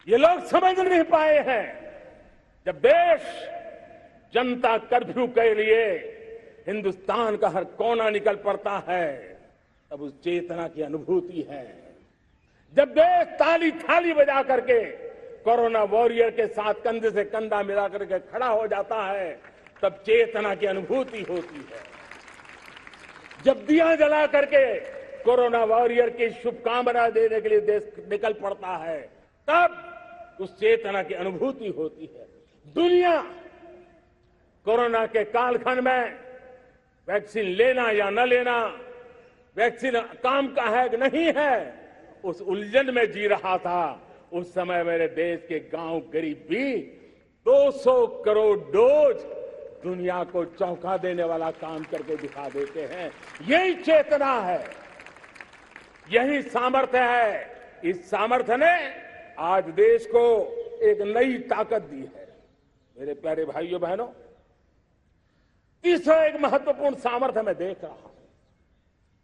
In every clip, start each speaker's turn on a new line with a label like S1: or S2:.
S1: ये लोग समझ नहीं पाए हैं। जब देश जनता कर्फ्यू के लिए हिंदुस्तान का हर कोना निकल पड़ता है, तब उस चेतना की अनुभूति है। जब देश ताली थाली बजा करके कोरोना वॉरियर के साथ कंधे से कंधा मिला करके खड़ा हो जाता है, तब चेतना की अनुभूति होती है। जब दिया जला करके कोरोना वॉरियर की शुभकामना देने के लिए देश निकल पड़ता है, तब उस चेतना की अनुभूति होती है। दुनिया कोरोना के कालखंड में वैक्सीन लेना या न लेना, वैक्सीन काम का है कि नहीं है, उस उलझन में जी रहा था। उस समय मेरे देश के गांव गरीब भी 200 करोड़ डोज दुनिया को चौंका देने वाला काम करके दिखा देते हैं। यही चेतना है, यही सामर्थ्य है। इस सामर्थ्य ने आज देश को एक नई ताकत दी है। मेरे प्यारे भाइयों बहनों, तीसरा एक महत्वपूर्ण सामर्थ्य मैं देख रहा हूं।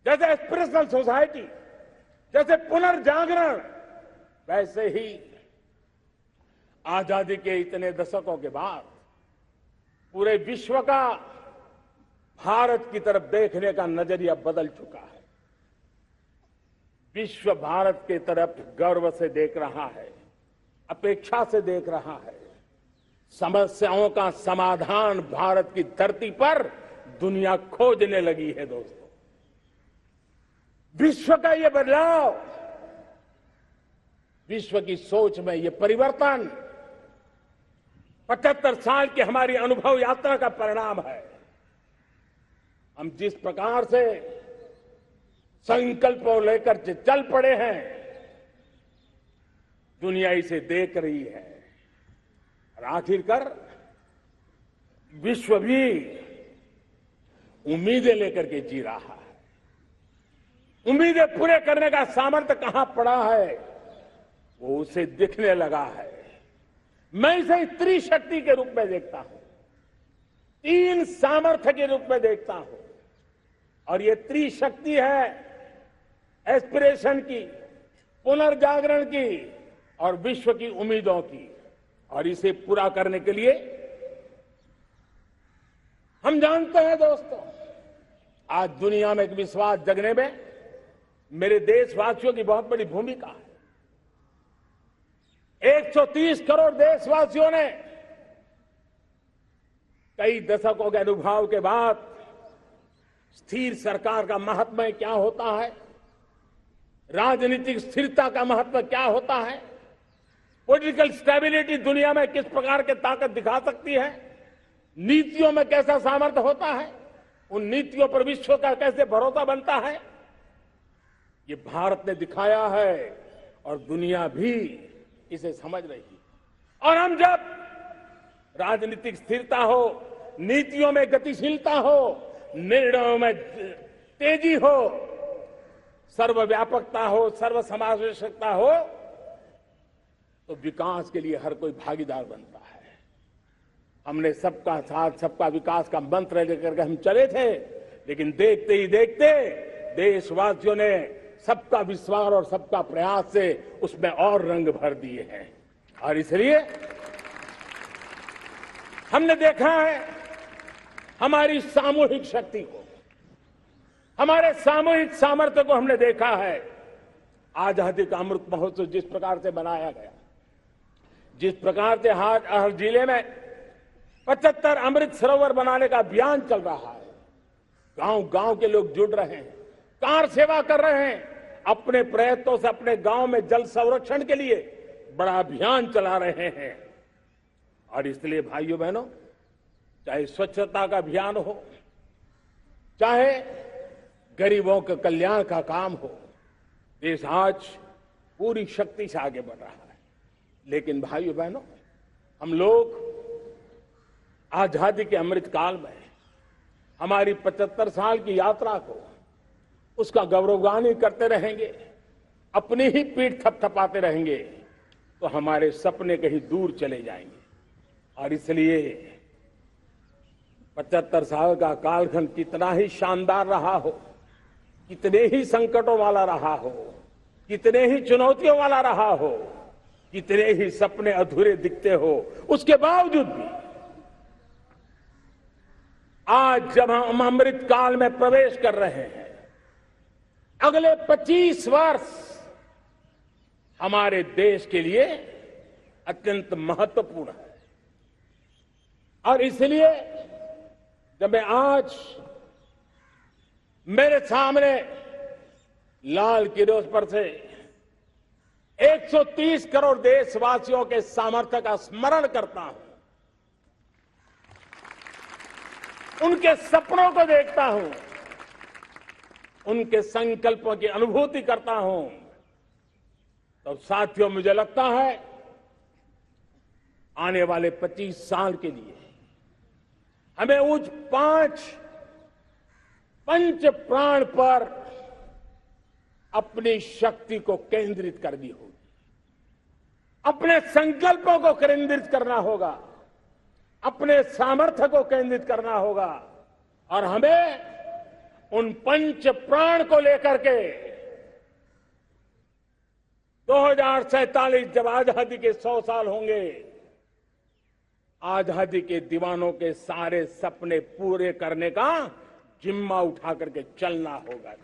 S1: जैसे एस्पिरेशनल सोसाइटी, जैसे पुनर्जागरण, वैसे ही आजादी के इतने दशकों के बाद पूरे विश्व का भारत की तरफ देखने का नजरिया बदल चुका है। विश्व भारत की तरफ गर्व से देख रहा है, अपेक्षा से देख रहा है। समस्याओं का समाधान भारत की धरती पर दुनिया खोजने लगी है। दोस्तों, विश्व का ये बदलाव, विश्व की सोच में ये परिवर्तन 75 साल की हमारी अनुभव यात्रा का परिणाम है। हम जिस प्रकार से संकल्पों लेकर चल पड़े हैं, दुनिया इसे देख रही है और आखिरकार विश्व भी उम्मीदें लेकर के जी रहा है। उम्मीदें पूरे करने का सामर्थ्य कहां पड़ा है, वो उसे दिखने लगा है। मैं इसे त्रिशक्ति के रूप में देखता हूं, 3 सामर्थ्य के रूप में देखता हूं। और ये त्रिशक्ति है एस्पिरेशन की, पुनर्जागरण की और विश्व की उम्मीदों की। और इसे पूरा करने के लिए हम जानते हैं दोस्तों, आज दुनिया में एक विश्वास जगने में मेरे देशवासियों की बहुत बड़ी भूमिका है। 130 करोड़ देशवासियों ने कई दशकों के अनुभव के बाद स्थिर सरकार का महत्व क्या होता है, राजनीतिक स्थिरता का महत्व क्या होता है, पॉलिटिकल स्टेबिलिटी दुनिया में किस प्रकार की ताकत दिखा सकती है, नीतियों में कैसा सामर्थ्य होता है, उन नीतियों पर विश्व का कैसे भरोसा बनता है, ये भारत ने दिखाया है और दुनिया भी इसे समझ रही है। और हम जब राजनीतिक स्थिरता हो, नीतियों में गतिशीलता हो, निर्णयों में तेजी हो, सर्वव्यापकता हो, सर्वसमावेशकता हो, तो विकास के लिए हर कोई भागीदार बनता है। हमने सबका साथ सबका विकास का मंत्र लेकर के हम चले थे, लेकिन देखते ही देखते देशवासियों ने सबका विश्वास और सबका प्रयास से उसमें और रंग भर दिए हैं। और इसलिए हमने देखा है हमारी सामूहिक शक्ति को, हमारे सामूहिक सामर्थ्य को हमने देखा है। आजादी का अमृत महोत्सव जिस प्रकार से मनाया गया, जिस प्रकार से हर जिले में 75 अमृत सरोवर बनाने का अभियान चल रहा है, गांव-गांव के लोग जुड़ रहे हैं, कार सेवा कर रहे हैं, अपने प्रयत्नों से अपने गांव में जल संरक्षण के लिए बड़ा अभियान चला रहे हैं। और इसलिए भाइयों बहनों, चाहे स्वच्छता का अभियान हो, चाहे गरीबों के कल्याण का काम हो, देश आज पूरी शक्ति से आगे बढ़ रहा है। लेकिन भाइयों बहनों, हम लोग आजादी के अमृत काल में हमारी 75 साल की यात्रा को, उसका गौरवगान करते रहेंगे, अपनी ही पीठ थपथपाते रहेंगे, तो हमारे सपने कहीं दूर चले जाएंगे। और इसलिए 75 साल का कालखंड कितना ही शानदार रहा हो, कितने ही संकटों वाला रहा हो, कितने ही चुनौतियों वाला रहा हो, कितने ही सपने अधूरे दिखते हो, उसके बावजूद भी आज जब हम अमृत काल में प्रवेश कर रहे हैं, अगले 25 वर्ष हमारे देश के लिए अत्यंत महत्वपूर्ण है। और इसलिए जब मैं आज मेरे सामने लाल किले पर से 130 करोड़ देशवासियों के सामर्थ्य का स्मरण करता हूं, उनके सपनों को देखता हूं, उनके संकल्पों की अनुभूति करता हूं, तो साथियों मुझे लगता है आने वाले 25 साल के लिए हमें उस 5 पंच प्राण पर अपनी शक्ति को केंद्रित करनी होगी, अपने संकल्पों को केंद्रित करना होगा, अपने सामर्थ्य को केंद्रित करना होगा और हमें उन पंच प्राण को लेकर के 2047 जब आजादी के 100 साल होंगे, आजादी के दीवानों के सारे सपने पूरे करने का जिम्मा उठा करके चलना होगा।